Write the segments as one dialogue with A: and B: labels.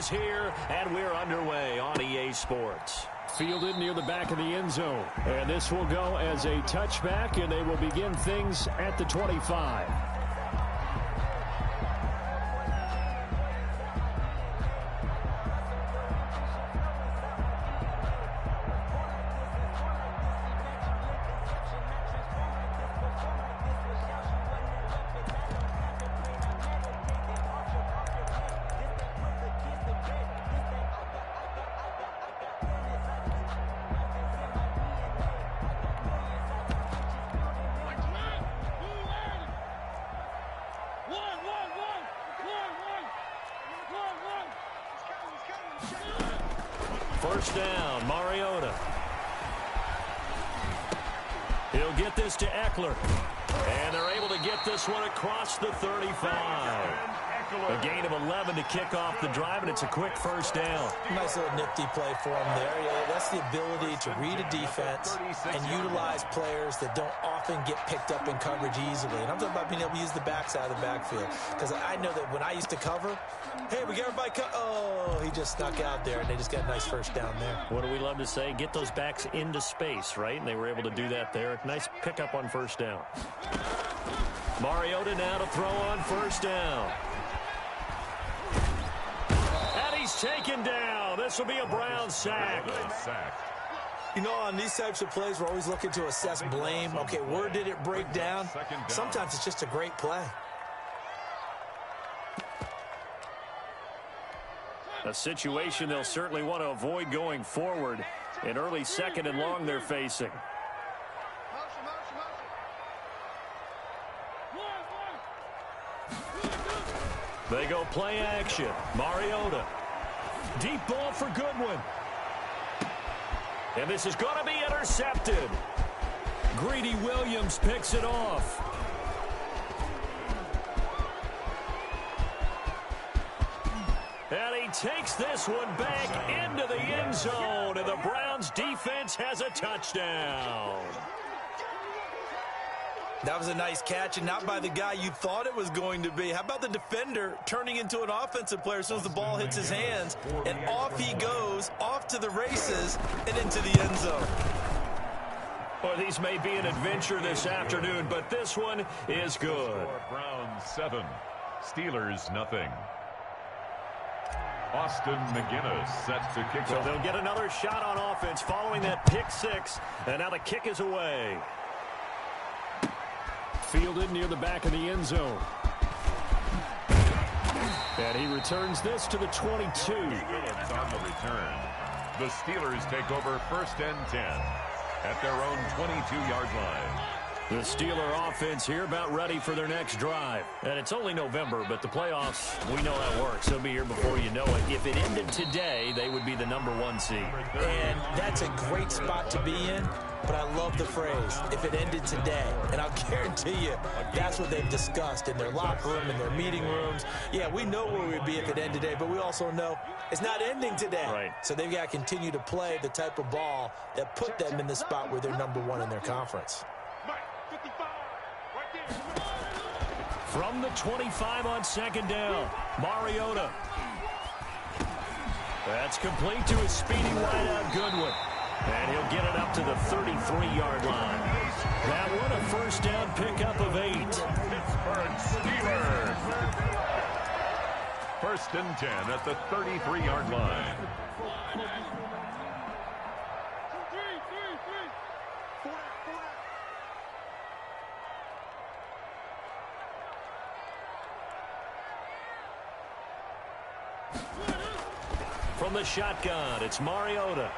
A: is here, and we're underway on EA Sports.
B: Fielded near the back of the end zone. And this will go as a touchback, and they will begin things at the 25.
A: First down, Mariota. He'll get this to Eckler. And they're able to get this one across the 35. A gain of 11 to kick off the drive, and it's a quick first down.
C: Nice little nifty play for him there. Yeah, that's the ability to read a defense and utilize players that don't often get picked up in coverage easily. And I'm talking about being able to use the backside of the backfield. Because I know that when I used to cover, hey, we got everybody oh, he just snuck out there, and they just got a nice first down there.
A: What do we love to say? Get those backs into space, right? And they were able to do that there. Nice pickup on first down. Mariota now to throw on first down. And he's taken down. This will be a Brown sack.
C: You know, on these types of plays, we're always looking to assess blame. Okay, where did it break down? Sometimes it's just a great play.
A: A situation they'll certainly want to avoid going forward. An early second and long they're facing. They go play action. Mariota. Deep ball for Goodwin. And this is going to be intercepted. Greedy Williams picks it off. And he takes this one back into the end zone. And the Browns defense has a touchdown.
C: That was a nice catch, and not by the guy you thought it was going to be. How about the defender turning into an offensive player as soon as the ball hits his hands, and off he goes, off to the races, and into the end zone.
A: Well, these may be an adventure this afternoon, but this one is good.
D: Browns 7, Steelers nothing. Austin McGinnis set to kick
A: So
D: off.
A: they'll get another shot on offense following that pick six, and now the kick is away.
B: Fielded near the back of the end zone. And he returns this to the 22.
D: Phillips on the return. The Steelers take over first and 10 at their own 22-yard line.
A: The Steeler offense here about ready for their next drive. And it's only November, but the playoffs, we know how it works. They'll be here before you know it. If it ended today, they would be the #1 seed.
C: And that's a great spot to be in, but I love the phrase, if it ended today. And I'll guarantee you, that's what they've discussed in their locker room, in their meeting rooms. Yeah, we know where we'd be if it ended today, but we also know it's not ending today.
A: Right.
C: So they've got to continue to play the type of ball that put them in the spot where they're #1 in their conference.
A: From the 25 on second down, Mariota. That's complete to his speedy wideout, Goodwin. And he'll get it up to the 33-yard line. That one a first down pickup of 8.
D: Pittsburgh Steelers. First and 10 at the 33-yard line.
A: From the shotgun, it's Mariota.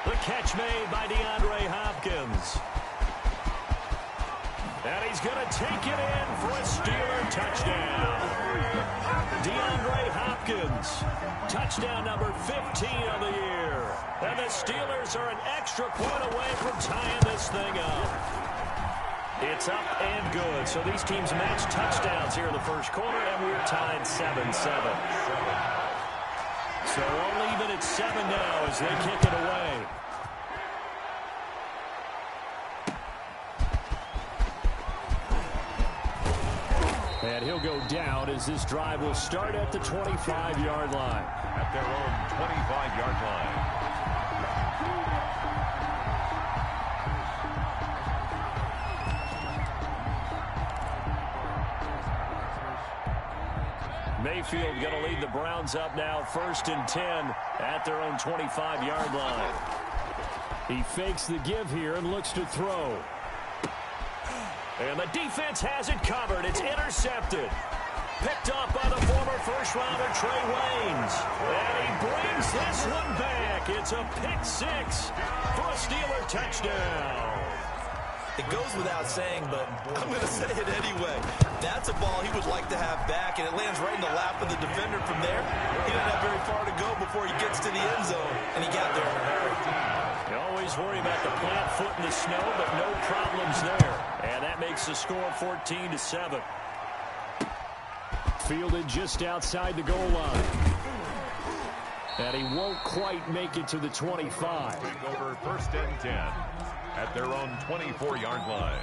A: The catch made by DeAndre Hopkins. And he's going to take it in for a Steeler touchdown. DeAndre Hopkins, touchdown number 15 of the year. And the Steelers are an extra point away from tying this thing up. It's up and good. So these teams match touchdowns here in the first quarter, and we're tied 7-7. So we'll leave it at 7 now as they kick it away.
B: And he'll go down as this drive will start at the 25-yard line.
D: At their own 25-yard line.
B: Mayfield going to lead the Browns up now, 1st and 10 at their own 25-yard line. He fakes the give here and looks to throw.
A: And the defense has it covered. It's intercepted. Picked off by the former first-rounder Trey Waynes. And he brings this one back. It's a pick six for a Steeler touchdown.
C: It goes without saying, but I'm going to say it anyway. That's a ball he would like to have back, and it lands right in the lap of the defender from there. He didn't have very far to go before he gets to the end zone, and he got there in a hurry.
B: You always worry about the plant foot in the snow, but no problems there. And that makes the score 14-7. Fielded just outside the goal line. And he won't quite make it to the 25.
D: Take over 1st and 10 at their own 24-yard line.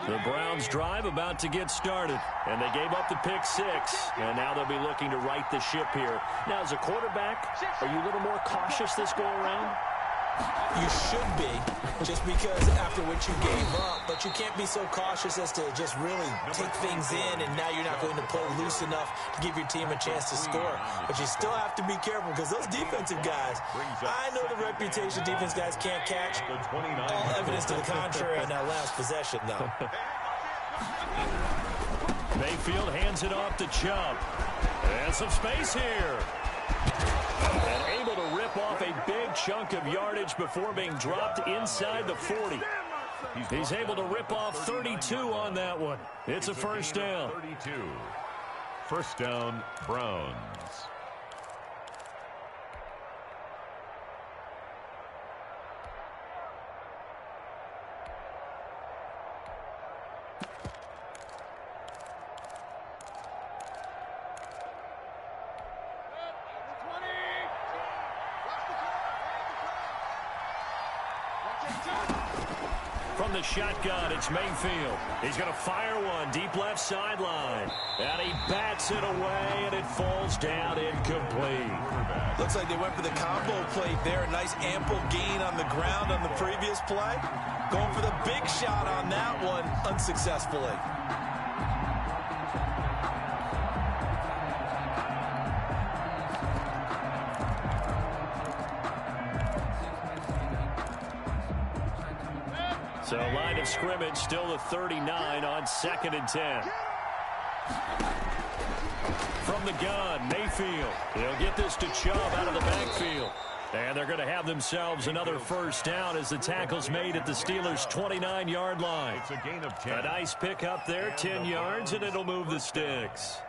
B: The Browns drive about to get started, and they gave up the pick six, and now they'll be looking to right the ship here. Now, as a quarterback, are you a little more cautious this go around?
C: You should be, just because after what you gave up, but you can't be so cautious as to just really take things in, and now you're not going to play loose enough to give your team a chance to score. But you still have to be careful, because those defensive guys, I know the reputation defense guys can't catch. All evidence to the contrary on that last possession, though.
B: Mayfield hands it off to Chubb. And some space here. And able to rip off a big chunk of yardage before being dropped inside the 40. He's able to rip off 32 on that one. It's a first down.
D: 32. First down, Browns.
B: From the shotgun, it's Mayfield. He's going to fire one deep left sideline. And he bats it away, and it falls down incomplete.
C: Looks like they went for the combo plate there. A nice ample gain on the ground on the previous play. Going for the big shot on that one unsuccessfully.
B: So line of scrimmage still the 39 on 2nd and 10. From the gun, Mayfield. He'll get this to Chubb out of the backfield. And they're going to have themselves another first down as the tackle's made at the Steelers' 29-yard line.
D: It's a gain of 10.
B: A nice pick up there, 10 yards, and it'll move the sticks.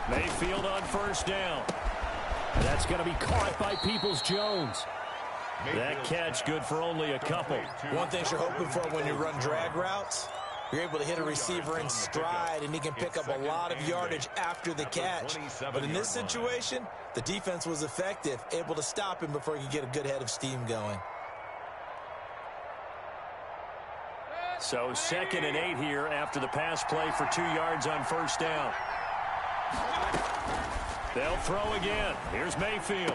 B: Mayfield on first down. That's going to be caught by Peoples-Jones. That catch good for only a couple.
C: One thing you're hoping for when you run drag routes, you're able to hit a receiver in stride, and he can pick up a lot of yardage after the catch. But in this situation, the defense was effective, able to stop him before he could get a good head of steam going.
B: So 2nd and 8 here after the pass play for 2 yards on first down. They'll throw again. Here's Mayfield.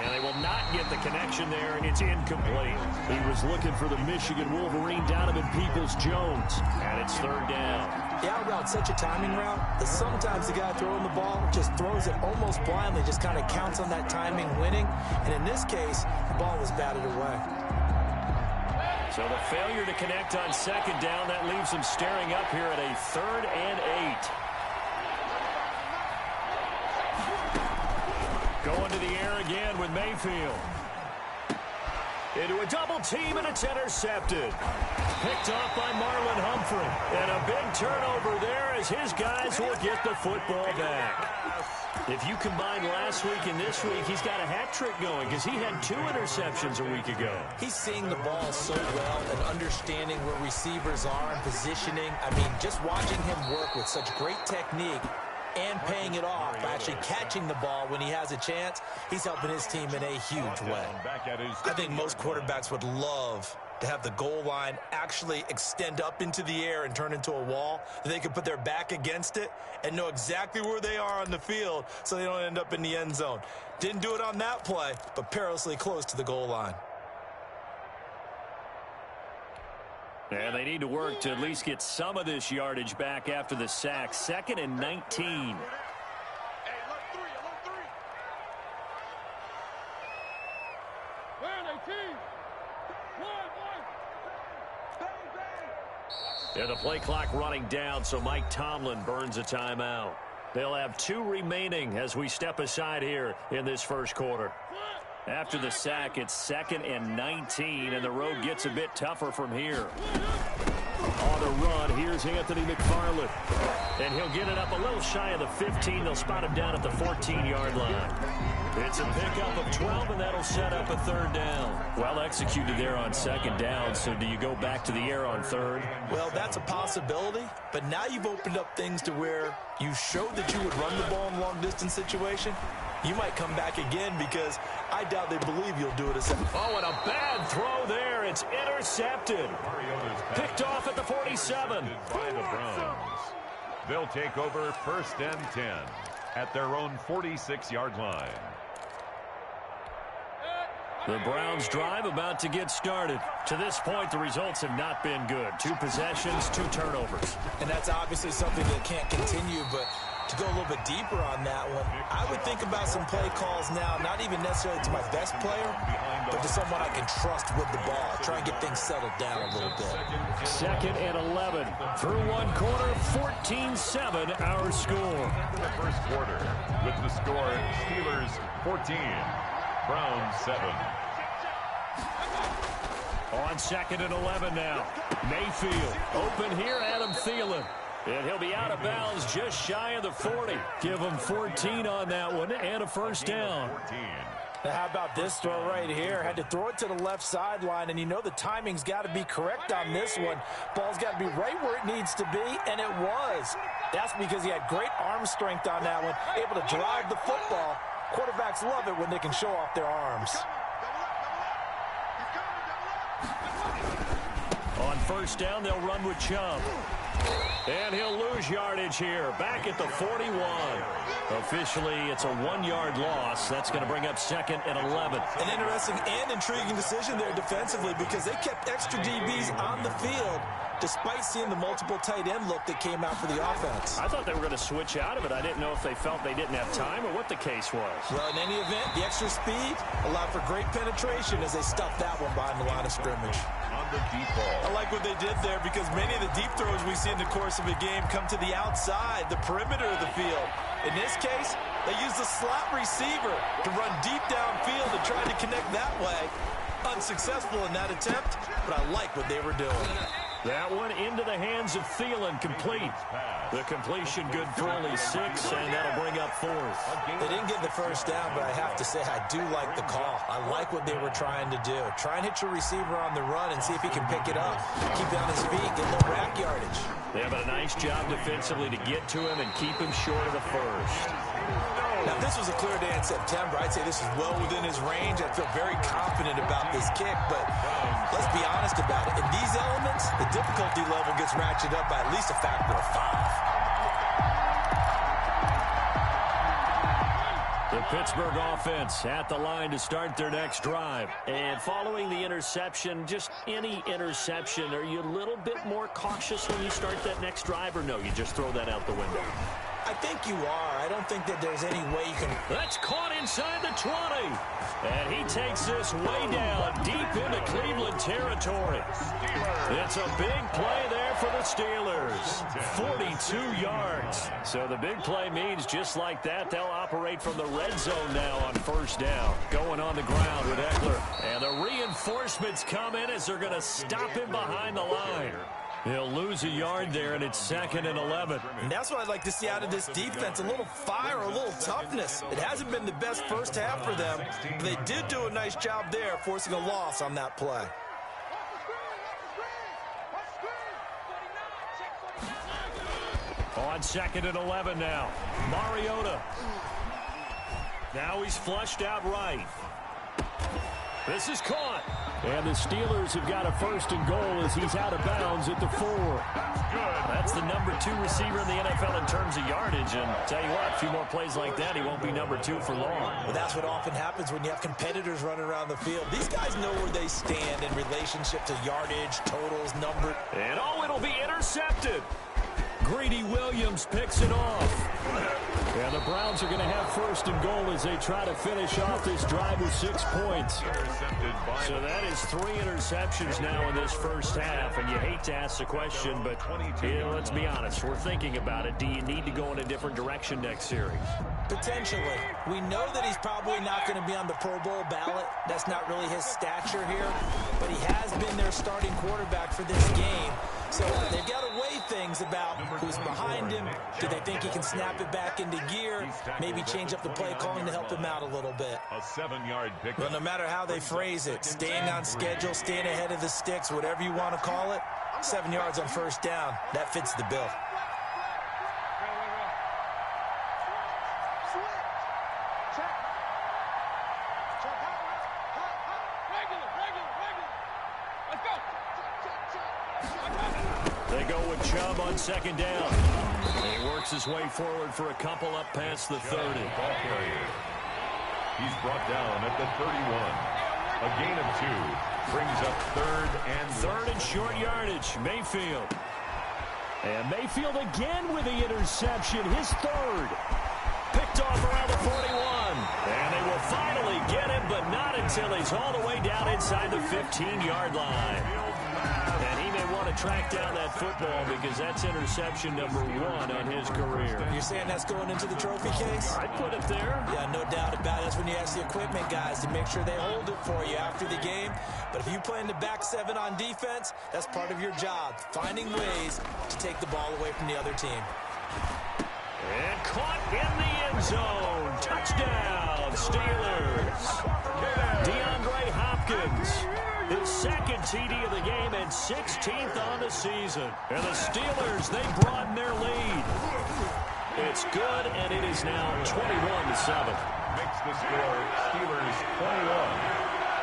B: And they will not get the connection there, and it's incomplete. He was looking for the Michigan Wolverine, Donovan Peoples-Jones, and it's 3rd down.
C: The out route's such a timing route that sometimes the guy throwing the ball just throws it almost blindly, just kind of counts on that timing winning. And in this case, the ball was batted away.
B: So the failure to connect on 2nd down, that leaves him staring up here at a 3rd and 8. Going to the air again with Mayfield.
A: into a double team, and it's intercepted. Picked off by Marlon Humphrey. And a big turnover there as his guys will get the football back. If you combine last week and this week, he's got a hat trick going because he had 2 interceptions a week ago.
C: He's seeing the ball so well and understanding where receivers are and positioning. I mean, just watching him work with such great technique and paying it off by actually catching the ball when he has a chance, he's helping his team in a huge way. I think most quarterbacks would love to have the goal line actually extend up into the air and turn into a wall. They could put their back against it and know exactly where they are on the field so they don't end up in the end zone. Didn't do it on that play, but perilously close to the goal line.
A: And they need to work to at least get some of this yardage back after the sack. 2nd and 19. And the play clock running down, so Mike Tomlin burns a timeout. They'll have 2 remaining as we step aside here in this first quarter. After the sack, it's 2nd and 19, and the road gets a bit tougher from here. On the run, here's Anthony McFarland. And he'll get it up a little shy of the 15. They'll spot him down at the 14-yard line. It's a pickup of 12, and that'll set up a 3rd down. Well executed there on 2nd down, so do you go back to the air on 3rd?
C: Well, that's a possibility, but now you've opened up things to where you showed that you would run the ball in a long-distance situation. You might come back again because I doubt they believe you'll do it a second.
A: Oh, and a bad throw there. It's intercepted. Picked off at the 47.
D: By the Browns. They'll take over 1st and 10 at their own 46-yard line.
A: The Browns drive about to get started. To this point, the results have not been good. 2 possessions, 2 turnovers.
C: And that's obviously something that can't continue, but to go a little bit deeper on that one, I would think about some play calls now, not even necessarily to my best player, but to someone I can trust with the ball. Try and get things settled down a little bit.
A: 2nd and 11. Through 1 quarter, 14-7 our score.
D: The first quarter with the score Steelers 14, Browns 7.
A: On 2nd and 11 now. Mayfield open here, Adam Thielen. And he'll be out of bounds just shy of the 40. Give him 14 on that one and a 1st down.
C: Now, how about this throw right here? Had to throw it to the left sideline, and you know the timing's got to be correct on this one. Ball's got to be right where it needs to be, and it was. That's because he had great arm strength on that one, able to drive the football. Quarterbacks love it when they can show off their arms.
A: On 1st down, they'll run with Chubb. And he'll lose yardage here, back at the 41. Officially, it's a 1-yard loss. That's going to bring up 2nd and 11.
C: An interesting and intriguing decision there defensively because they kept extra DBs on the field despite seeing the multiple tight end look that came out for the offense.
A: I thought they were going to switch out of it. I didn't know if they felt they didn't have time or what the case was.
C: Well, in any event, the extra speed allowed for great penetration as they stuffed that one behind the line of scrimmage.
D: On the deep ball.
C: I like what they did there because many of the deep throws we see in the course of a game come to the outside, the perimeter of the field. In this case, they used the slot receiver to run deep downfield and tried to connect that way. Unsuccessful in that attempt, but I like what they were doing.
A: That one into the hands of Thielen, complete. The completion good for only 6, and that'll bring up 4th.
C: They didn't get the 1st down, but I have to say I do like the call. I like what they were trying to do. Try and hit your receiver on the run and see if he can pick it up. Keep it on his feet, get a little rack yardage.
A: They have a nice job defensively to get to him and keep him short of the 1st.
C: Now, if this was a clear day in September, I'd say this is well within his range. I feel very confident about this kick, but let's be honest about it. In these elements, the difficulty level gets ratcheted up by at least a factor of 5.
A: The Pittsburgh offense at the line to start their next drive. And following the interception, just any interception, are you a little bit more cautious when you start that next drive, or no, you just throw that out the window?
C: I think you are. I don't think that there's any way you can...
A: That's caught inside the 20. And he takes this way down, deep into Cleveland territory. It's a big play there for the Steelers. 42 yards. So the big play means just like that, they'll operate from the red zone now on 1st down. Going on the ground with Eckler. And the reinforcement Reinforcements come in as they're going to stop him behind the line. He'll lose a yard there, and it's 2nd and 11.
C: And that's what I'd like to see out of this defense, a little fire, a little toughness. It hasn't been the best first half for them, but they did do a nice job there, forcing a loss on that play.
A: On 2nd and 11 now. Mariota. Now he's flushed out right. This is caught. And the Steelers have got a 1st and goal as he's out of bounds at the 4. That's the number 2 receiver in the NFL in terms of yardage. And tell you what, a few more plays like that, he won't be number 2 for long.
C: Well, that's what often happens when you have competitors running around the field. These guys know where they stand in relationship to yardage, totals, number.
A: And it'll be intercepted. Greedy Williams picks it off. And the Browns are going to have 1st and goal as they try to finish off this drive with 6 points. So that is 3 interceptions now in this first half. And you hate to ask the question, but let's be honest. We're thinking about it. Do you need to go in a different direction next series?
C: Potentially. We know that he's probably not going to be on the Pro Bowl ballot. That's not really his stature here. But he has been their starting quarterback for this game. So they've got to weigh things about who's behind him. Do they think he can snap it back into gear? Maybe change up the play calling to help him out a little bit.
D: A 7-yard pick.
C: Well, no matter how they phrase it, staying on schedule, staying ahead of the sticks, whatever you want to call it, 7 yards on 1st down, that fits the bill.
A: They go with Chubb on 2nd down. He works his way forward for a couple up past the 30.
D: He's brought down at the 31. A gain of 2 brings up 3rd and
A: short yardage. Mayfield. And Mayfield again with the interception. His 3rd. Picked off around the 41. And they will finally get him, but not until he's all the way down inside the 15-yard line. And he may want to track down that football because that's interception number 1 on his career.
C: You're saying that's going into the trophy case?
A: I'd put it there.
C: Yeah, no doubt about it. That's when you ask the equipment guys to make sure they hold it for you after the game. But if you play in the back 7 on defense, that's part of your job, finding ways to take the ball away from the other team.
A: And caught in the end zone. Touchdown, Steelers. DeAndre Hopkins. His 2nd TD of the game and 16th on the season. And the Steelers, they broaden their lead. It's good, and it is now 21-7.
D: Makes the score Steelers 21,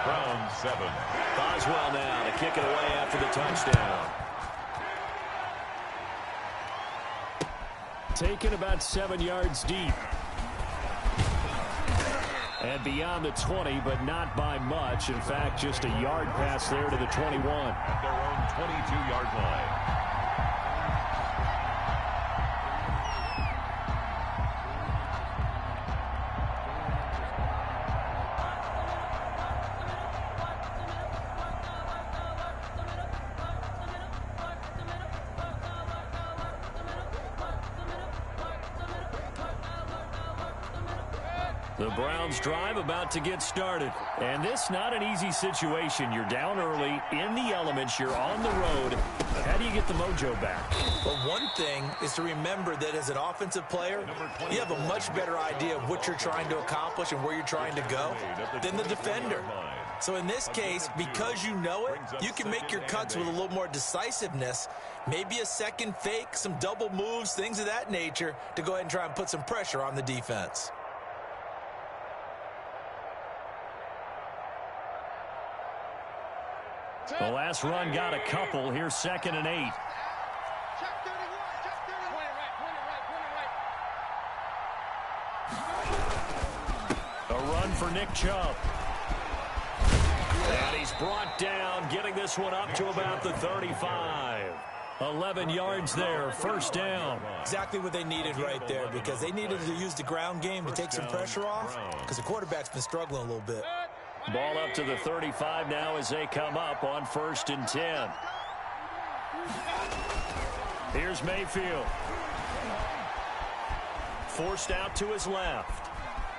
D: Browns 7.
A: Boswell now to kick it away after the touchdown. Taken about 7 yards deep. And beyond the 20, but not by much. In fact, just a yard pass there to the 21.
D: At their own 22-yard line.
A: The Browns drive about to get started. And this not an easy situation. You're down early, in the elements, you're on the road. How do you get the mojo back?
C: Well, one thing is to remember that as an offensive player, you have a much better idea of what you're trying to accomplish and where you're trying to go than the defender. So in this case, because you know it, you can make your cuts with a little more decisiveness, maybe a second fake, some double moves, things of that nature, to go ahead and try and put some pressure on the defense.
A: The last run got a couple. Here's 2nd and 8. A run for Nick Chubb. And he's brought down, getting this one up to about the 35. 11 yards there, 1st down.
C: Exactly what they needed right there, because they needed to use the ground game to take some pressure off, because the quarterback's been struggling a little bit.
A: Ball up to the 35 now as they come up on 1st and 10. Here's Mayfield. Forced out to his left.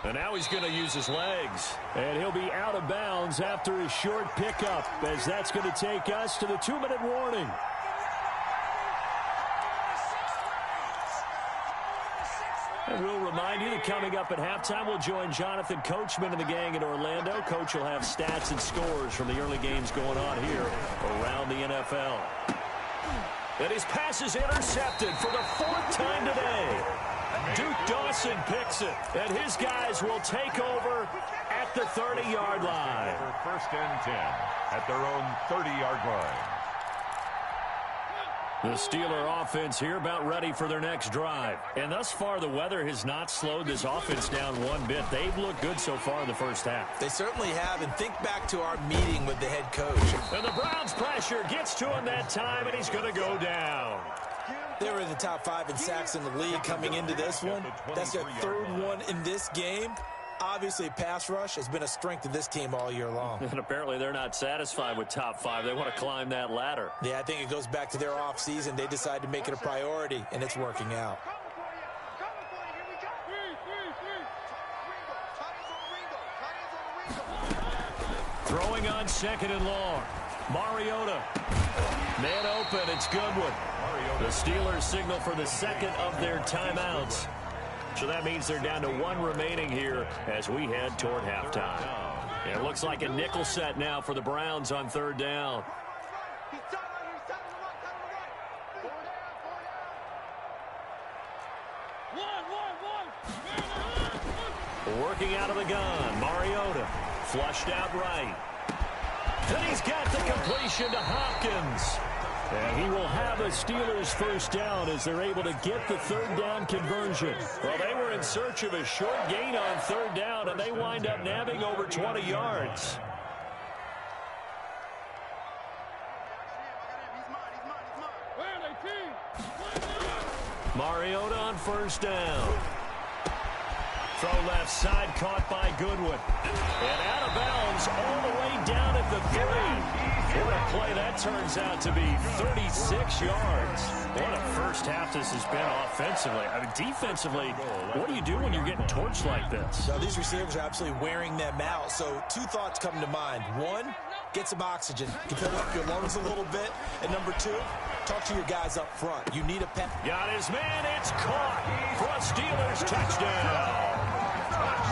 A: And now he's going to use his legs. And he'll be out of bounds after his short pickup, as that's going to take us to the 2-minute warning. And we'll remind you that coming up at halftime, we'll join Jonathan Coachman and the gang in Orlando. Coach will have stats and scores from the early games going on here around the NFL. And his pass is intercepted for the 4th time today. Duke Dawson picks it, and his guys will take over at the 30-yard line.
D: For 1st and 10 at their own 30-yard line.
A: The Steeler offense here about ready for their next drive. And thus far, the weather has not slowed this offense down one bit. They've looked good so far in the first half.
C: They certainly have, and think back to our meeting with the head coach.
A: And the Browns' pressure gets to him that time, and he's going to go down.
C: They were in the top 5 in sacks in the league coming into this one. That's their 3rd one in this game. Obviously, pass rush has been a strength of this team all year long.
A: And apparently they're not satisfied with top 5. They want to climb that ladder.
C: Yeah, I think it goes back to their offseason. They decided to make it a priority, and it's working out.
A: Throwing on 2nd and long. Mariota. Man open, it's Goodwin. The Steelers signal for the 2nd of their timeouts. So that means they're down to 1 remaining here as we head toward halftime. It looks like a nickel set now for the Browns on 3rd down. Working out of the gun, Mariota. Flushed out right. And he's got the completion to Hopkins. And he will have a Steelers 1st down as they're able to get the 3rd down conversion. Well, they were in search of a short gain on 3rd down, and they wind up nabbing over 20 yards. Mariota on 1st down. Throw left side, caught by Goodwin. And out of bounds all the way down at the 3. What a play that turns out to be, 36 yards. What a first half this has been offensively. I mean, defensively, what do you do when you're getting torched like this?
C: So these receivers are absolutely wearing them out. So 2 thoughts come to mind. 1, get some oxygen. You fill up your lungs a little bit. And number 2, talk to your guys up front. You need a pep.
A: Got his man. It's caught for a Steelers touchdown.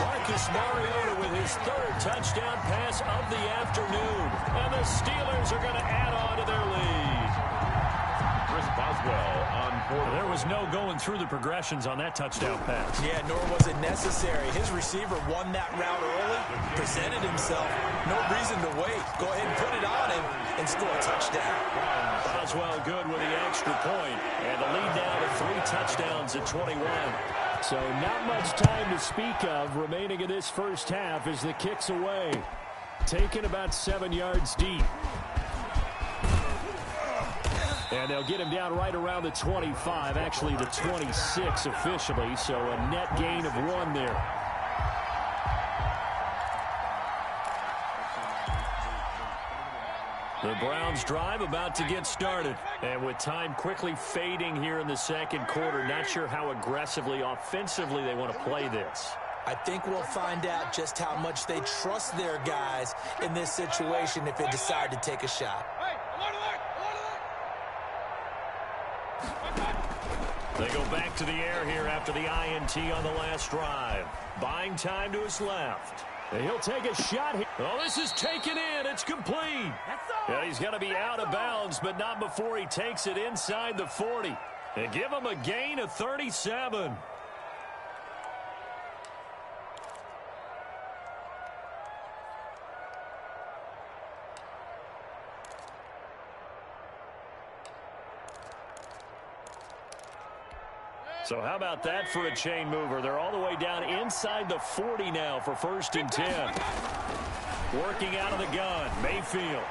A: Marcus Mariota with his 3rd touchdown pass of the afternoon. And the Steelers are going to add on to their lead.
D: Chris Boswell on 4.
A: There was no going through the progressions on that touchdown pass.
C: Yeah, nor was it necessary. His receiver won that route early, presented himself. No reason to wait. Go ahead and put it on him and score a touchdown.
A: Boswell good with the extra point. And the lead now to 3 touchdowns at 21. So not much time to speak of remaining in this first half as the kick's away. Taken about 7 yards deep. And they'll get him down right around the 25, actually the 26 officially, so a net gain of 1 there. The Browns drive about to get started. And with time quickly fading here in the 2nd quarter, not sure how aggressively, offensively they want to play this.
C: I think we'll find out just how much they trust their guys in this situation if they decide to take a shot.
A: They go back to the air here after the INT on the last drive. Buying time to his left. And he'll take a shot here. Oh, this is taken in. It's complete. Yeah, he's going to be out of bounds, but not before he takes it inside the 40. And give him a gain of 37. So how about that for a chain mover? They're all the way down inside the 40 now for 1st and 10. Working out of the gun, Mayfield.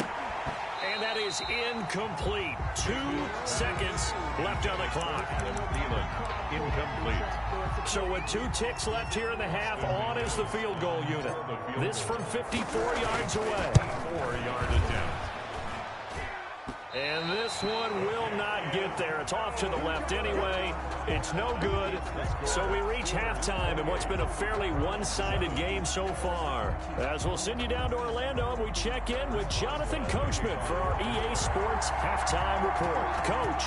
A: And that is incomplete. 2 seconds left on the clock.
D: Incomplete.
A: So with 2 ticks left here in the half, on is the field goal unit. This from 54 yards away.
D: 4-yard attempt.
A: And this one will not get there. It's off to the left anyway. It's no good. So we reach halftime in what's been a fairly one-sided game so far. As we'll send you down to Orlando, and we check in with Jonathan Coachman for our EA Sports Halftime Report. Coach,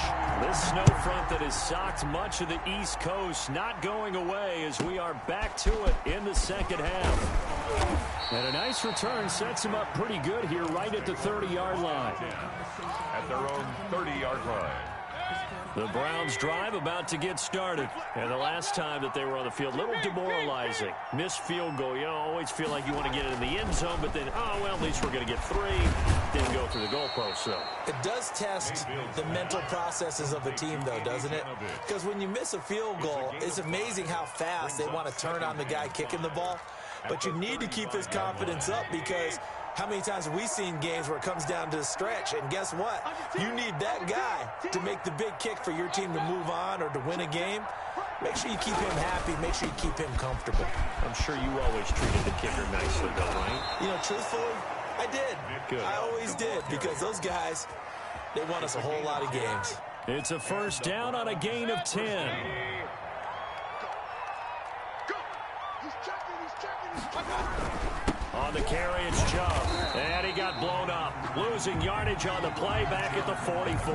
A: this snow front that has socked much of the East Coast not going away as we are back to it in the second half. And a nice return sets him up pretty good here right at the 30-yard line.
D: At their own 30-yard line.
A: The Browns drive about to get started. And the last time that they were on the field, a little demoralizing. Missed field goal. You always feel like you want to get it in the end zone, but then, oh, well, at least we're going to get 3. Didn't go through the goalpost, so.
C: It does test the mental processes of a team, though, doesn't it? Because when you miss a field goal, it's amazing how fast they want to turn on the guy kicking the ball. But you need to keep his confidence up because how many times have we seen games where it comes down to the stretch? And guess what? You need that guy to make the big kick for your team to move on or to win a game. Make sure you keep him happy. Make sure you keep him comfortable.
A: I'm sure you always treated the kicker nicely, though, right?
C: You know, truthfully, I did.
A: Good.
C: I always did because those guys, they won us a whole lot of games.
A: It's a first down on a gain of 10. On the carry, it's Chubb. And he got blown up. Losing yardage on the play back at the 44.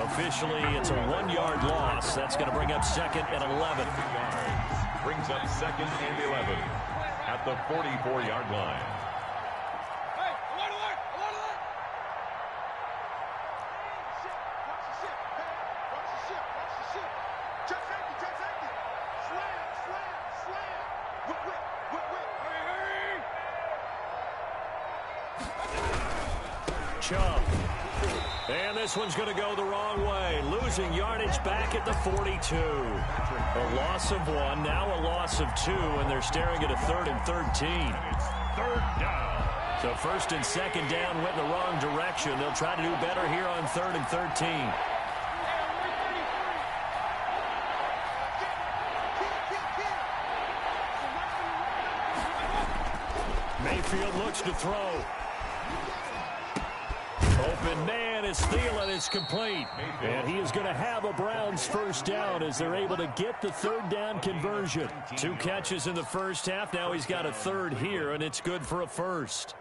A: Officially, it's a 1-yard loss. That's going to bring up second and 11.
D: Brings up second and 11 at the 44-yard line.
A: Chubb. And this one's going to go the wrong way. Losing yardage back at the 42. A loss of 1, now a loss of 2, and they're staring at a 3rd and 13.
D: Third down.
A: So first and second down went in the wrong direction. They'll try to do better here on 3rd and 13. Mayfield looks to throw. Open man is Thielen. It's complete. And he is going to have a Browns first down as they're able to get the 3rd down conversion. 2 catches in the first half. Now he's got a 3rd here, and it's good for a first.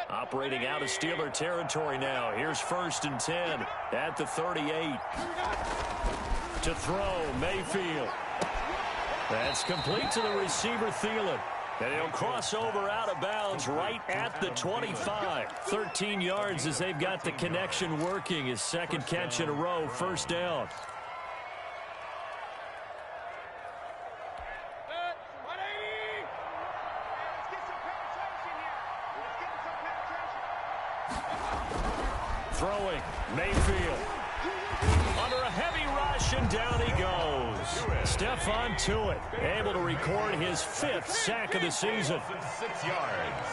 A: Operating out of Steeler territory now. Here's 1st and 10 at the 38. To throw, Mayfield. That's complete to the receiver, Thielen. And he'll cross over out of bounds right at the 25. 13 yards as they've got the connection working. His 2nd catch in a row, first down. Throwing, Mayfield. Under a heavy rush, and down he goes. Stephon Tuitt able to record his 5th sack of the season.
D: 6 yards.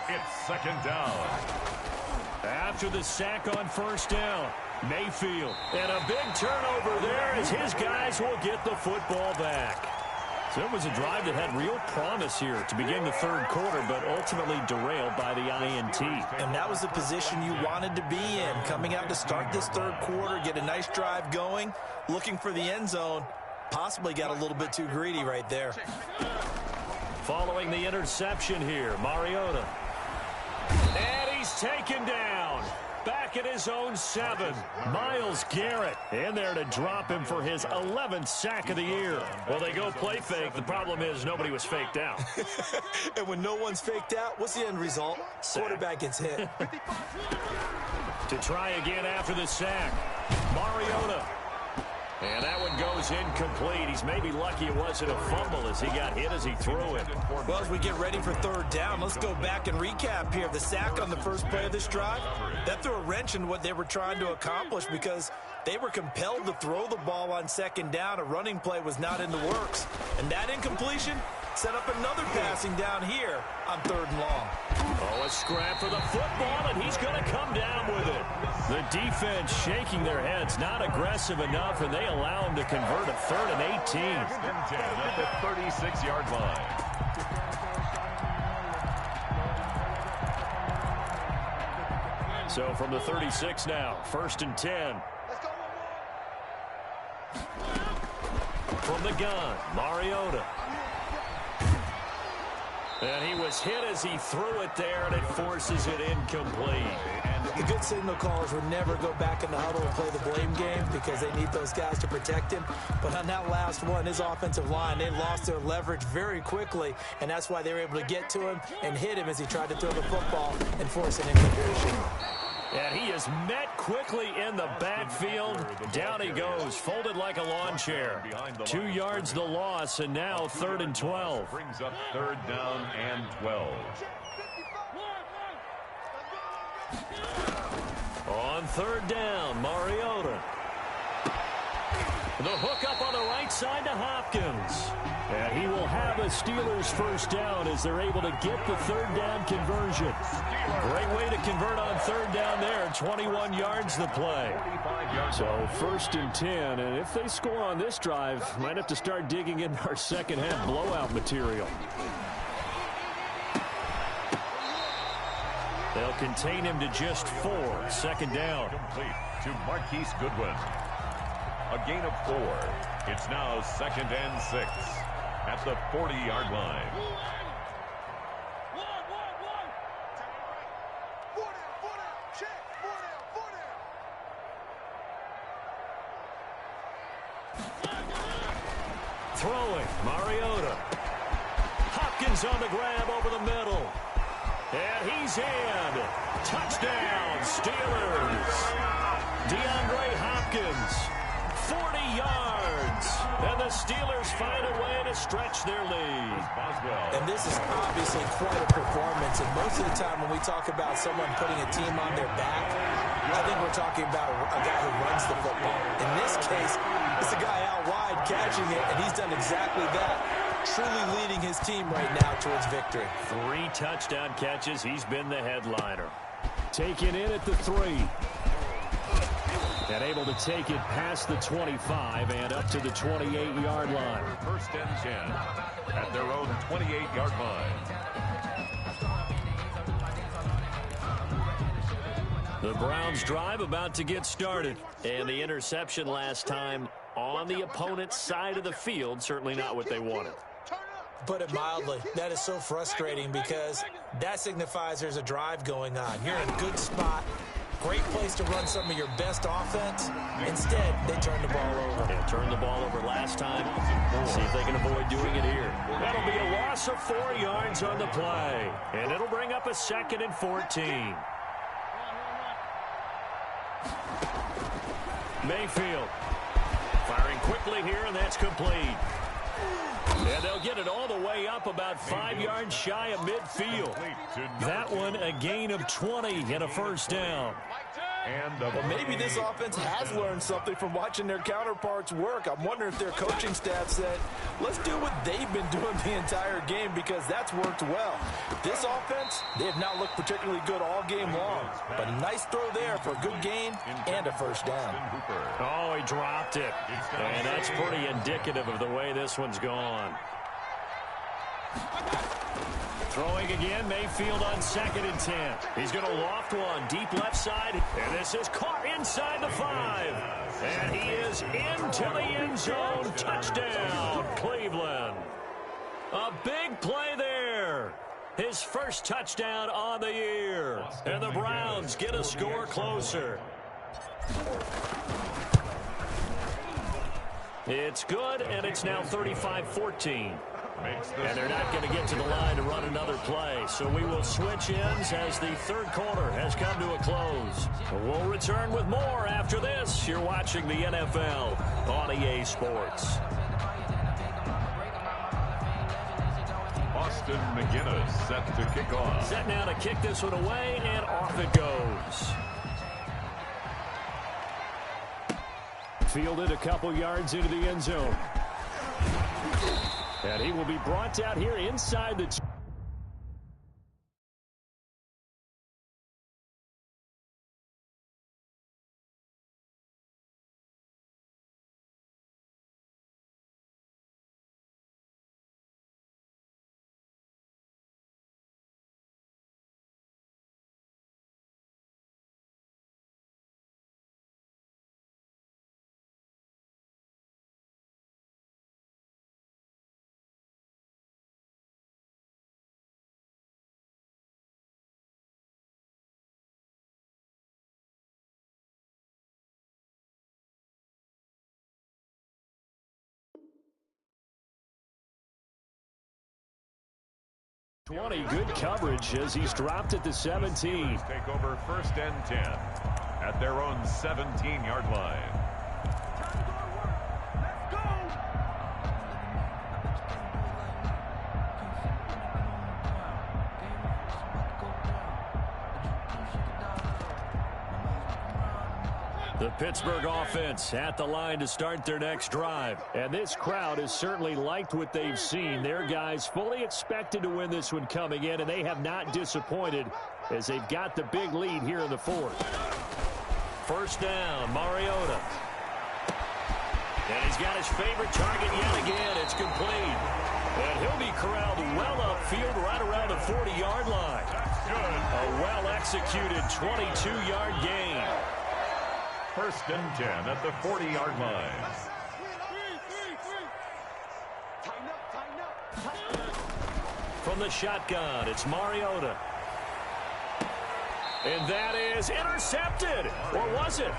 D: It's second down.
A: After the sack on first down, Mayfield. And a big turnover there as his guys will get the football back. So it was a drive that had real promise here to begin the 3rd quarter, but ultimately derailed by the INT.
C: And that was the position you wanted to be in, coming out to start this 3rd quarter, get a nice drive going, looking for the end zone. Possibly got a little bit too greedy right there.
A: Following the interception here, Mariota. And he's taken down. Back at his own 7. Myles Garrett in there to drop him for his 11th sack of the year. Well, they go play fake. The problem is nobody was faked out.
C: And when no one's faked out, what's the end result?
A: Sack.
C: Quarterback gets hit.
A: To try again after the sack, Mariota. And that one goes incomplete. He's maybe lucky it wasn't a fumble as he got hit as he threw it.
C: Well, as we get ready for 3rd down, let's go back and recap here. The sack on the first play of this drive, that threw a wrench in what they were trying to accomplish because they were compelled to throw the ball on 2nd down. A running play was not in the works. And that incompletion set up another passing down here on 3rd and long.
A: Oh, a scrap for the football, and he's going to come down with it. The defense shaking their heads, not aggressive enough, and they allow him to convert a 3rd and 18.
D: At the 36-yard line.
B: So from the 36 now, 1st and 10. From the gun, Mariota. And he was hit as he threw it there, and it forces it incomplete.
C: The good signal callers would never go back in the huddle and play the blame game because they need those guys to protect him. But on that last one, his offensive line, they lost their leverage very quickly, and that's why they were able to get to him and hit him as he tried to throw the football and force an incompletion.
B: And he is met quickly in the backfield. Down he goes, folded like a lawn chair. 2 yards the loss, and now 3rd and 12.
D: Brings up 3rd down and 12.
B: On 3rd down, Mariota. The hook up on the right side to Hopkins. And he will have a Steelers 1st down as they're able to get the 3rd down conversion. Great way to convert on 3rd down there. 21 yards the play. So 1st and 10. And if they score on this drive, might have to start digging into our second half blowout material. They'll contain him to just 4. 2nd down.
D: Complete to Marquise Goodwin. A gain of 4. It's now 2nd and 6 at the 40-yard line.
B: Throwing, Mariota. Hopkins on the grab over the middle. And he's in. Touchdown, Steelers. DeAndre Hopkins, 40 yards. And the Steelers find a way to stretch their lead.
C: And this is obviously quite a performance. And most of the time when we talk about someone putting a team on their back, I think we're talking about a guy who runs the football. In this case, it's a guy out wide catching it, and he's done exactly that. Truly leading his team right now towards victory.
B: 3 touchdown catches. He's been the headliner. Taken in at the 3. And able to take it past the 25 and up to the 28-yard line.
D: 1st and 10 at their own 28-yard line.
B: The Browns drive about to get started. And the interception last time on the opponent's side of the field, certainly not what they wanted.
C: Put it mildly, that is so frustrating because that signifies there's a drive going on. You're in a good spot. Great place to run some of your best offense. Instead, they turn the ball over.
B: They turned the ball over last time. See if they can avoid doing it here. That'll be a loss of 4 yards on the play. And it'll bring up a 2nd and 14. Mayfield firing quickly here, and that's complete. And they'll get it all the way up about 5 yards shy of midfield. That one a gain of 20 and a 1st down.
E: Well, maybe this offense has learned something from watching their counterparts work. I'm wondering if their coaching staff said, let's do what they've been doing the entire game because that's worked well. This offense, they have not looked particularly good all game long. But a nice throw there for a good gain and a 1st down.
B: Oh, he dropped it. And that's pretty indicative of the way this one's gone. Throwing again, Mayfield on 2nd and 10. He's going to loft one deep left side. And this is caught inside the 5. And he is into the end zone. Touchdown, Cleveland. A big play there. His 1st touchdown on the year. And the Browns get a score closer. It's good, and it's now 35-14. And they're not going to get to the line to run another play. So we will switch ends as the 3rd quarter has come to a close. We'll return with more after this. You're watching the NFL on EA Sports.
D: Austin McGinnis set to kick off.
B: Set now to kick this one away, and off it goes. Fielded a couple yards into the end zone. And he will be brought down here inside the 20, good coverage as he's dropped at the 17.
D: Take over 1st and 10 at their own 17-yard line.
B: The Pittsburgh offense at the line to start their next drive. And this crowd has certainly liked what they've seen. Their guys fully expected to win this one coming in, and they have not disappointed as they've got the big lead here in the 4th. First down, Mariota. And he's got his favorite target yet again. It's complete. And he'll be corralled well upfield right around the 40-yard line. A well-executed 22-yard gain.
D: 1st and 10 at the 40-yard line.
B: From the shotgun, it's Mariota. And that is intercepted. Or was it?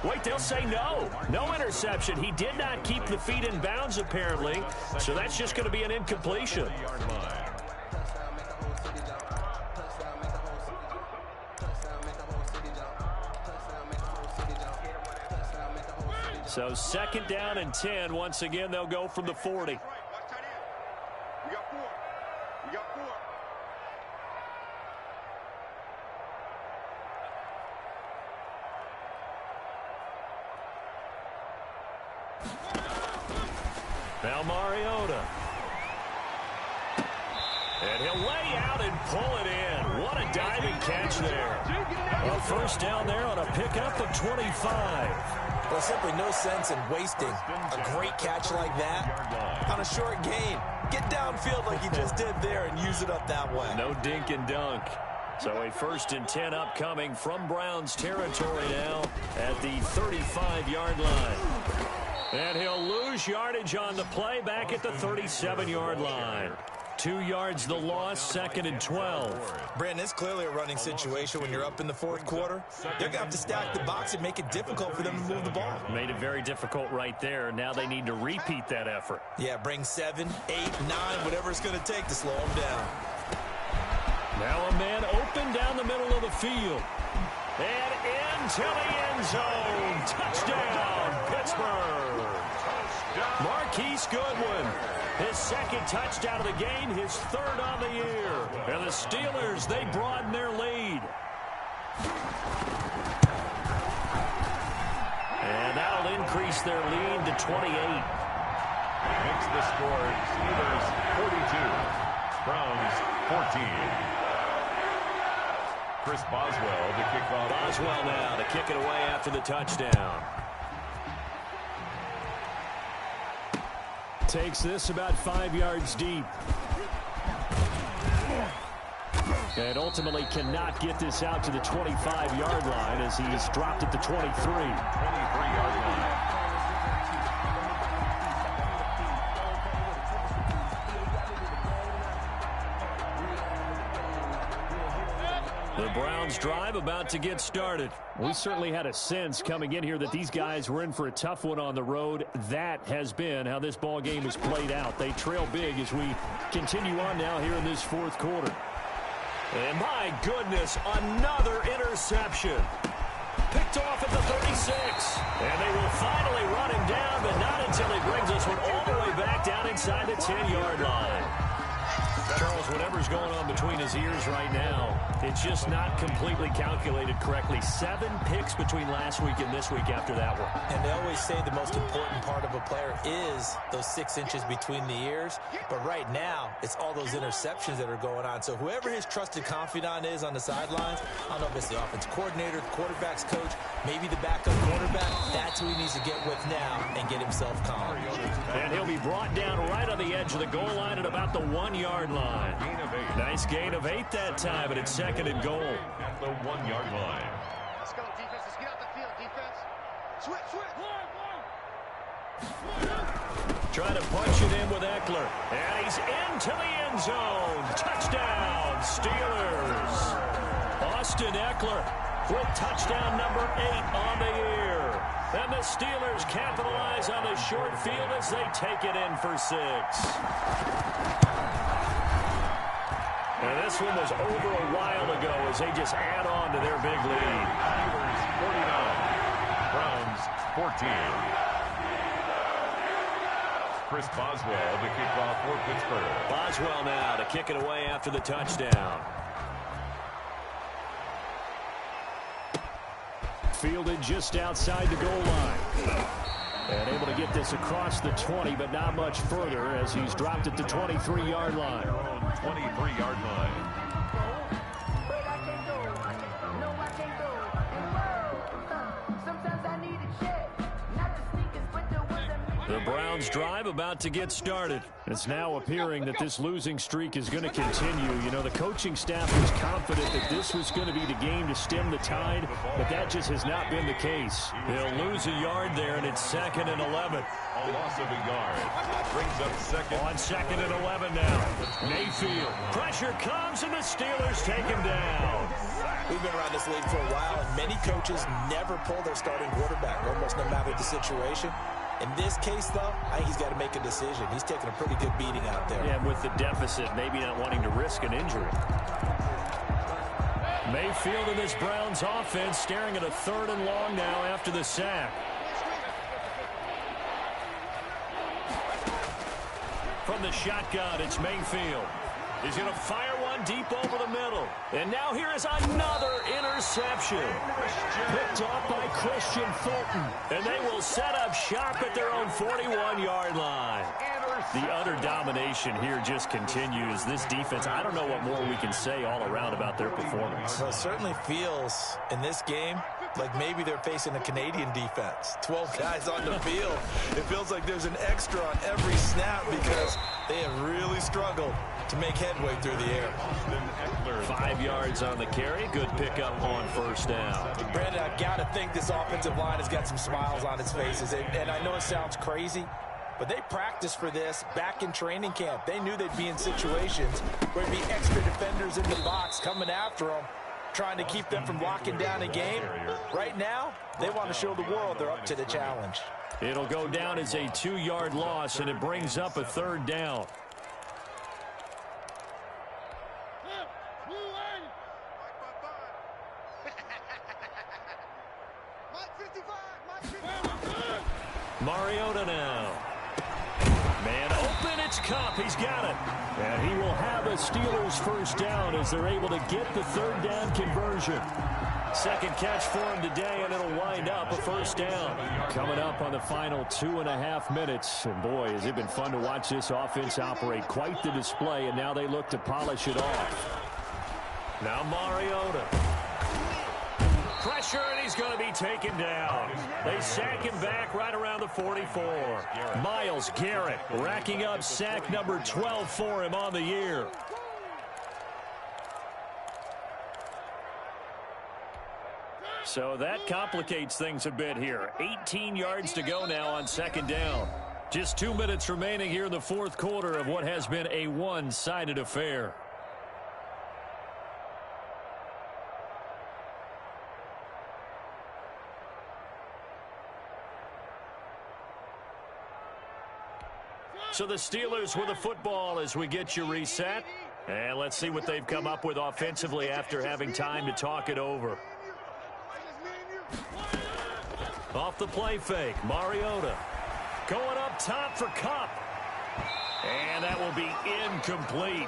B: Wait, they'll say no. No interception. He did not keep the feet in bounds, apparently. So that's just going to be an incompletion. So 2nd down and 10. Once again, they'll go from the 40.
F: We got 4. We got 4.
B: Now Mariota. And he'll lay out and pull it in. What a diving catch there. A first down there on a pickup of 25.
C: Well, simply no sense in wasting a great catch like that on a short gain. Get downfield like you just did there and use it up that way.
B: No dink and dunk. So a 1st and 10 upcoming from Browns territory now at the 35-yard line. And he'll lose yardage on the play back at the 37-yard line. 2 yards the loss, 2nd and 12.
C: Brandon, it's clearly a running situation when you're up in the 4th quarter. They're going to have to stack the box and make it difficult for them to move the ball.
B: Made it very difficult right there. Now they need to repeat that effort.
C: Yeah, bring 7, 8, 9, whatever it's going to take to slow them down.
B: Now a man open down the middle of the field. And into the end zone. Touchdown, Pittsburgh. Marquise Goodwin. His 2nd touchdown of the game, his 3rd on the year. And the Steelers, they broaden their lead. And that'll increase their lead to 28.
D: Makes the score Steelers 42, Browns 14. Chris Boswell to kick off.
B: Boswell now to kick it away after the touchdown. Takes this about 5 yards deep. And ultimately cannot get this out to the 25-yard line as he's dropped at the 23.
D: 23-yard line.
B: The Browns drive about to get started. We certainly had a sense coming in here that these guys were in for a tough one on the road. That has been how this ball game has played out. They trail big as we continue on now here in this 4th quarter. And my goodness, another interception. Picked off at the 36. And they will finally run him down, but not until he brings this one all the way back down inside the 10-yard line. Charles, whatever's going on between his ears right now, it's just not completely calculated correctly. 7 picks between last week and this week after that one.
C: And they always say the most important part of a player is those 6 inches between the ears. But right now, it's all those interceptions that are going on. So whoever his trusted confidant is on the sidelines, I don't know if it's the offense coordinator, the quarterback's coach, maybe the backup quarterback, that's who he needs to get with now and get himself calm.
B: And he'll be brought down right on the edge of the goal line at about the 1-yard line. Nice gain of 8 that time, and it's 2nd and goal.
D: At the 1-yard line.
F: Let's go, defense. Let's get out the field, defense. Switch.
B: Trying to punch it in with Eckler. And he's into the end zone. Touchdown, Steelers. Austin Eckler with touchdown number 8 on the year. And the Steelers capitalize on the short field as they take it in for 6. This one was over a while ago as they just add on to their big lead.
D: Steelers 49, Browns 14. Chris Boswell to kick off for Pittsburgh.
B: Boswell now to kick it away after the touchdown. Fielded just outside the goal line. And able to get this across the 20, but not much further as he's dropped it to 23-yard line.
D: Their own 23-yard line.
B: The Browns drive about to get started. It's now appearing that this losing streak is going to continue. You know, the coaching staff was confident that this was going to be the game to stem the tide, but that just has not been the case. They'll lose a yard there, and it's 2nd and 11.
D: A loss of a yard. Brings up second.
B: On 2nd and 11 now. Mayfield. Pressure comes, and the Steelers take him down.
C: We've been around this league for a while, and many coaches never pull their starting quarterback, almost no matter the situation. In this case, though, I think he's got to make a decision. He's taking a pretty good beating out there.
B: Yeah, with the deficit, maybe not wanting to risk an injury. Mayfield in this Browns offense staring at a 3rd and long now after the sack. From the shotgun, it's Mayfield. He's going to fire one deep over the middle. And now here is another interception. Picked off by Christian Fulton. And they will set up shop at their own 41-yard line. The utter domination here just continues. This defense, I don't know what more we can say all around about their performance.
C: Well, it certainly feels in this game like maybe they're facing a Canadian defense. 12 guys on the field. It feels like there's an extra on every snap because they have really struggled to make headway through the air.
B: 5 yards on the carry. Good pickup on 1st down.
C: Brandon, I've got to think this offensive line has got some smiles on its faces. And I know it sounds crazy, but they practiced for this back in training camp. They knew they'd be in situations where there'd be extra defenders in the box coming after them, trying to keep them from locking down a game. Right now, they want to show the world they're up to the challenge.
B: It'll go down as a 2-yard loss, and it brings up a 3rd down. Mariota now. Man open, it's Cup. He's got it. And he will have a Steelers 1st down as they're able to get the 3rd down conversion. 2nd catch for him today, and it'll wind up a 1st down. Coming up on the final 2.5 minutes. And boy, has it been fun to watch this offense operate. Quite the display, and now they look to polish it off. Now Mariota. Pressure, and he's going to be taken down. They sack him back right around the 44. Myles Garrett racking up sack number 12 for him on the year. So that complicates things a bit here. 18 yards to go now on 2nd down. Just 2 minutes remaining here in the 4th quarter of what has been a one-sided affair. So the Steelers with the football as we get you reset. And let's see what they've come up with offensively after having time to talk it over. Off the play fake, Mariota. Going up top for Cup. And that will be incomplete.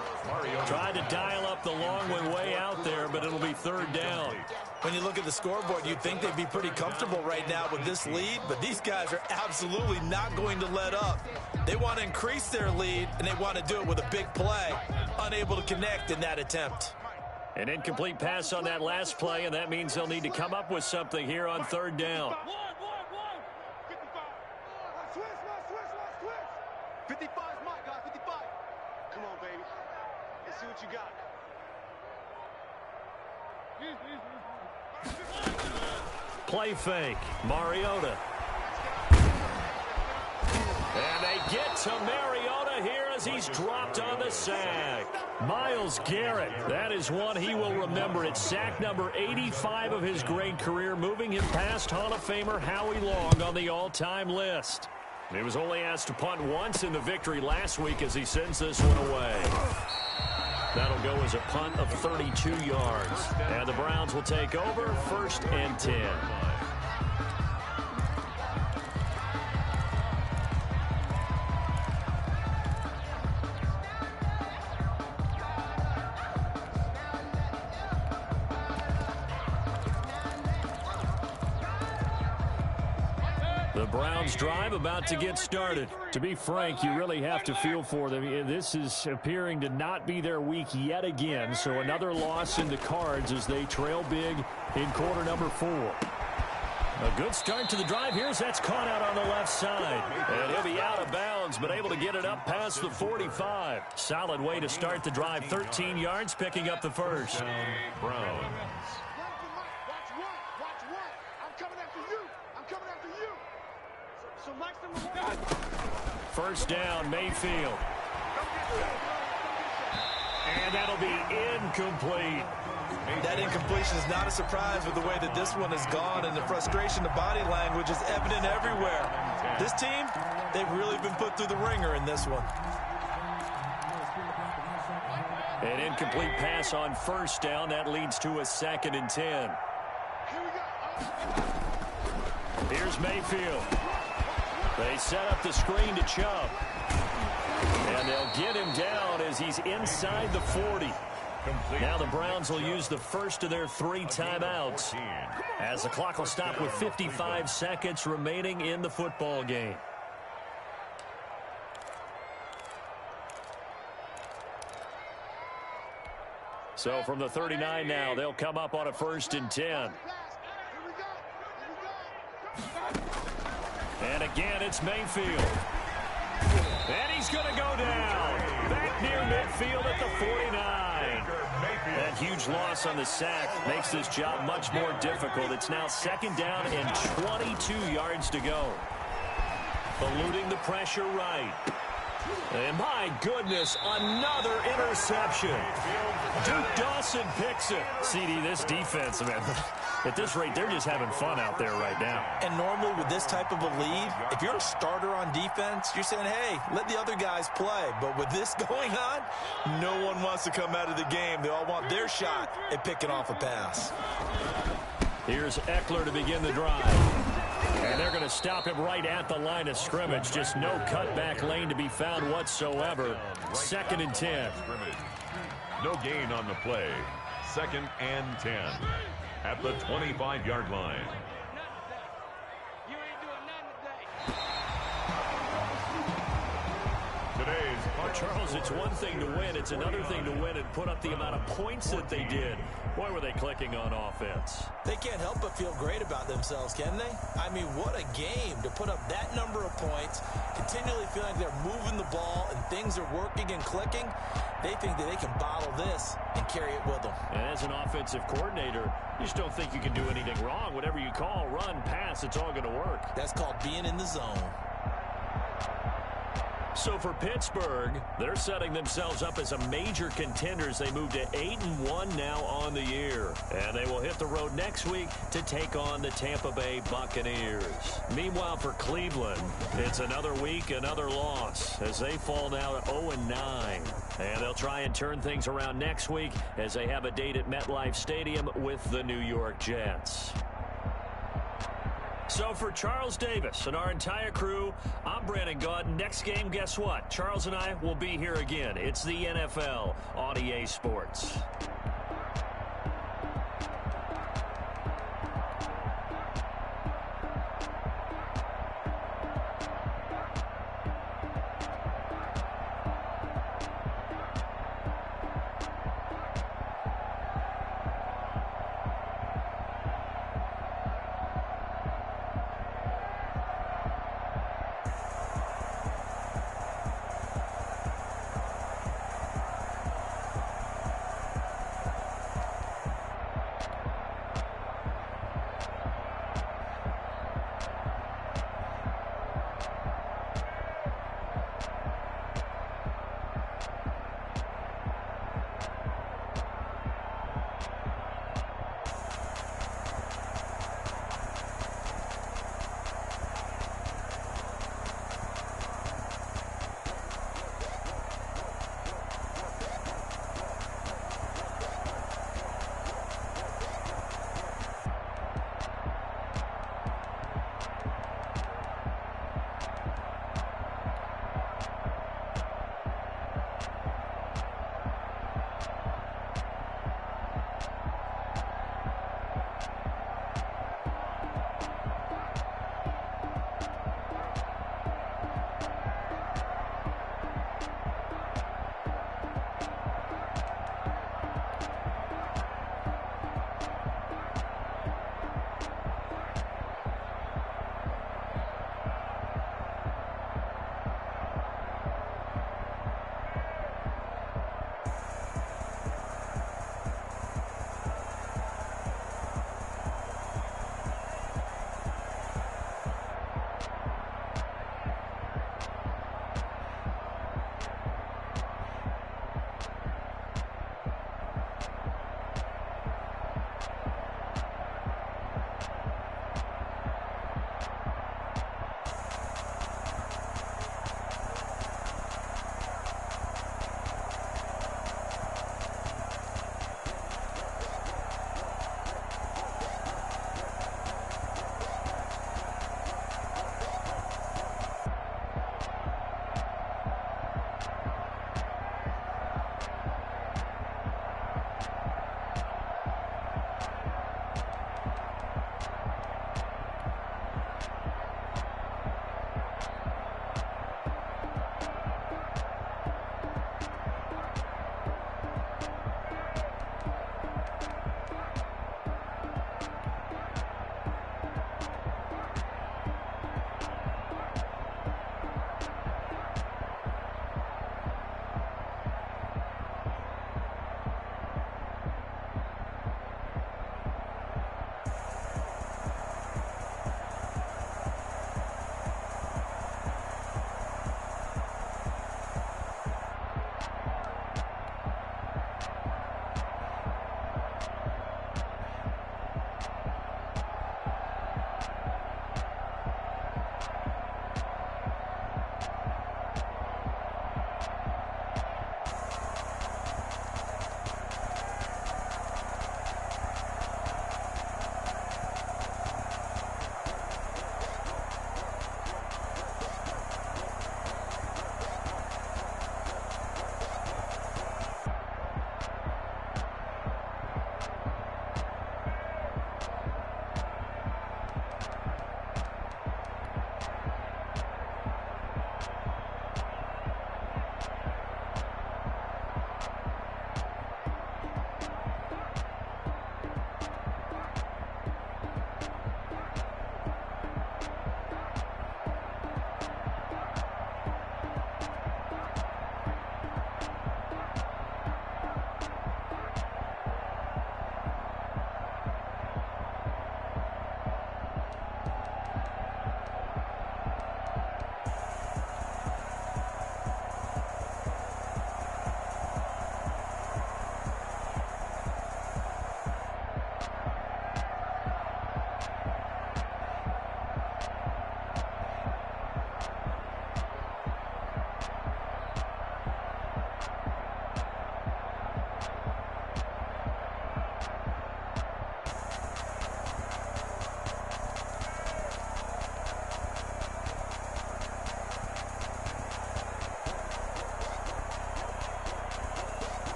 B: Tried to dial up the long way out there, but it'll be 3rd down.
C: When you look at the scoreboard, you'd think they'd be pretty comfortable right now with this lead, but these guys are absolutely not going to let up. They want to increase their lead, and they want to do it with a big play. Unable to connect in that attempt.
B: An incomplete pass on that last play, and that means they'll need to come up with something here on 3rd down.
F: 55 is mine, guys. 55. Come on, baby. Let's see what you got.
B: Play fake, Mariota. And they get to Mariota here as he's dropped on the sack. Myles Garrett, that is one he will remember. It's sack number 85 of his great career, moving him past Hall of Famer Howie Long on the all-time list. He was only asked to punt once in the victory last week as he sends this one away.
A: That'll go as a punt of 32 yards. And the Browns will take over 1st and 10. The Browns drive about to get started. To be frank, you really have to feel for them. This is appearing to not be their week yet again. So another loss in the cards as they trail big in quarter number 4. A good start to the drive here as that's caught out on the left side. And he'll be out of bounds, but able to get it up past the 45. Solid way to start the drive. 13 yards, picking up the first.
D: Browns.
A: First down, Mayfield. And that'll be incomplete.
E: That incompletion is not a surprise with the way that this one has gone, and the frustration, the body language is evident everywhere. This team, they've really been put through the ringer in this one.
A: An incomplete pass on first down. That leads to a 2nd and 10. Here's Mayfield. They set up the screen to Chubb. And they'll get him down as he's inside the 40. Now the Browns will use the first of their 3 timeouts as the clock will stop with 55 seconds remaining in the football game. So from the 39 now, they'll come up on a 1st and 10. And again, it's Mayfield. And he's going to go down. Back near midfield at the 49. That huge loss on the sack makes this job much more difficult. It's now 2nd down and 22 yards to go. Eluding the pressure right. And my goodness, another interception. Duke Dawson picks it. CD, this defense, man, at this rate, they're just having fun out there right now.
E: And normally with this type of a lead, if you're a starter on defense, you're saying, hey, let the other guys play. But with this going on, no one wants to come out of the game. They all want their shot at picking off a pass.
A: Here's Eckler to begin the drive. And they're going to stop him right at the line of scrimmage. Just no cutback lane to be found whatsoever. 2nd and 10.
D: No gain on the play. 2nd and 10 at the 25-yard line.
A: Charles, it's one thing to win. It's another thing to win and put up the amount of points that they did. Boy, were they clicking on offense.
C: They can't help but feel great about themselves, can they? I mean, what a game to put up that number of points, continually feel like they're moving the ball and things are working and clicking. They think that they can bottle this and carry it with them.
A: And as an offensive coordinator, you just don't think you can do anything wrong. Whatever you call, run, pass, it's all going to work.
C: That's called being in the zone.
A: So for Pittsburgh, they're setting themselves up as a major contender as they move to 8-1 now on the year. And they will hit the road next week to take on the Tampa Bay Buccaneers. Meanwhile, for Cleveland, it's another week, another loss as they fall now to 0-9. And they'll try and turn things around next week as they have a date at MetLife Stadium with the New York Jets. So for Charles Davis and our entire crew, I'm Brandon Gaudin. Next game, guess what? Charles and I will be here again. It's the NFL on EA Sports.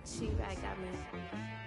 G: She right got me.